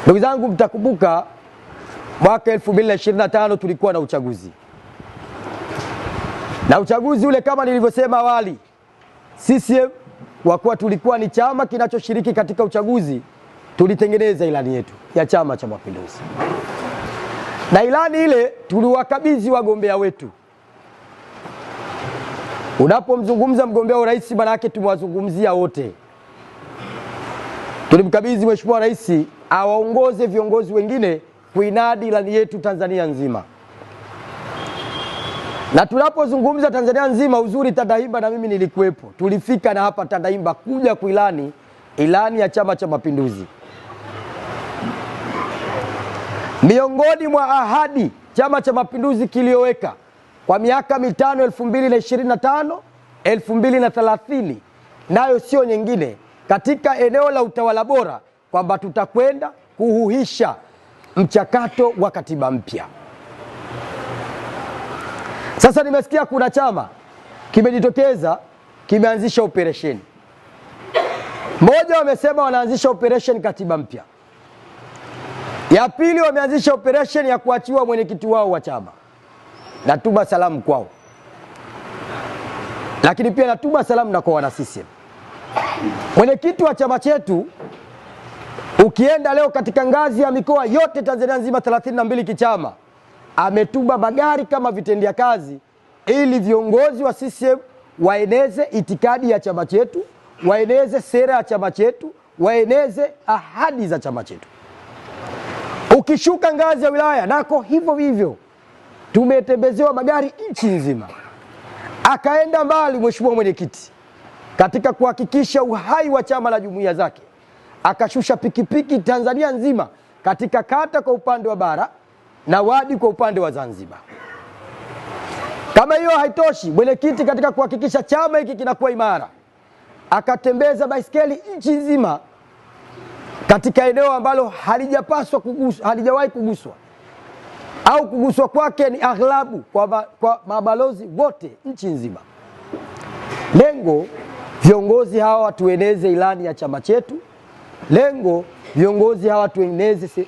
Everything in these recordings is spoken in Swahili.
Ndugu zangu, mtakumbuka mwaka 2025 tulikuwa na uchaguzi. Na uchaguzi ule kama nilivyosema awali, CCM kwa kuwa tulikuwa ni chama kinachoshiriki katika uchaguzi, tulitengeneza ilani yetu ya Chama cha Mapinduzi. Na ilani ile tuliwakabidhi wagombea wetu. Unapomzungumza mgombea wa rais, maana yake tumewazungumzia wote. Tulimkabidhi Mheshimiwa Rais awaongoze viongozi wengine kuinadi ilani yetu Tanzania nzima. Na tunapozungumza Tanzania nzima, uzuri Tandahimba na mimi nilikuwepo. Tulifika na hapa Tandahimba kuja kuilani ilani ya Chama cha Mapinduzi. Miongoni mwa ahadi Chama cha Mapinduzi kilioweka kwa miaka mitano 2025, 2030, nayo sio nyingine katika eneo la utawala bora, kwamba tutakwenda kuhuisha mchakato wa katiba mpya. Sasa nimesikia kuna chama kimejitokeza kimeanzisha operation. Moja, wamesema wanaanzisha operation katiba mpya. Ya pili, wameanzisha operation ya kuachiwa mwenyekiti wao wa chama. Natuma salamu kwao. Lakini pia natuma salamu na kwa wana CCM. Mwenyekiti wa chama chetu, ukienda leo katika ngazi ya mikoa yote Tanzania nzima 32 kichama, ametuma magari kama vitendea kazi ili viongozi wa CCM waeneze itikadi ya chama chetu, waeneze sera ya chama chetu, waeneze ahadi za chama chetu. Ukishuka ngazi ya wilaya nako hivyo hivyo, tumetembezewa magari nchi nzima. Akaenda mbali Mheshimiwa Mwenyekiti katika kuhakikisha uhai wa chama na jumuiya zake, akashusha pikipiki Tanzania nzima katika kata kwa upande wa bara na wadi kwa upande wa Zanzibar. Kama hiyo haitoshi, mwenyekiti katika kuhakikisha chama hiki kinakuwa imara, akatembeza baiskeli nchi nzima katika eneo ambalo halijapaswa kuguswa, halijawahi kuguswa au kuguswa kwake ni aghlabu kwa mabalozi wote nchi nzima. Lengo, viongozi hawa tueneze ilani ya chama chetu. Lengo, viongozi hawa tueneze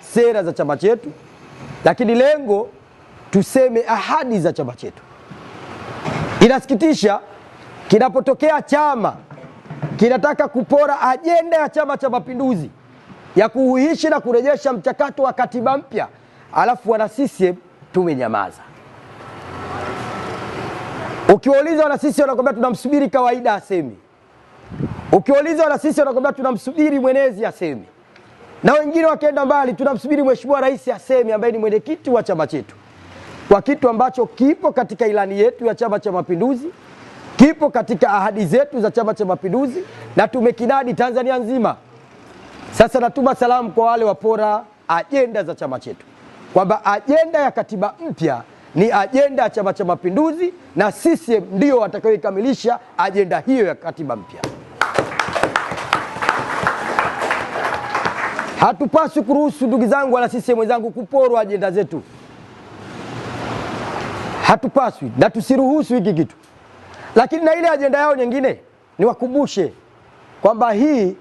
sera za chama chetu. Lakini lengo, tuseme ahadi za chama chetu. Inasikitisha kinapotokea chama kinataka kupora ajenda ya Chama cha Mapinduzi ya kuhuisha na kurejesha mchakato wa katiba mpya, alafu wana CCM tumenyamaza. Ukiwauliza wana CCM wanakuambia tunamsubiri Kawaida asemi. Ukiwauliza wana CCM wanakuambia tunamsubiri Mwenezi asemi. Na wengine wakaenda mbali, tunamsubiri Mheshimiwa Rais asemi, ambaye ni mwenyekiti wa chama chetu, kwa kitu ambacho kipo katika ilani yetu ya Chama cha Mapinduzi, kipo katika ahadi zetu za Chama cha Mapinduzi, na tumekinadi Tanzania nzima. Sasa natuma salamu kwa wale wapora ajenda za chama chetu, kwamba ajenda ya katiba mpya ni ajenda ya Chama cha Mapinduzi, na CCM ndio watakaoikamilisha ajenda hiyo ya katiba mpya. Hatupaswi kuruhusu, ndugu zangu wana CCM wenzangu, kuporwa ajenda zetu. Hatupaswi na tusiruhusu hiki kitu. Lakini na ile ajenda yao nyingine, niwakumbushe kwamba hii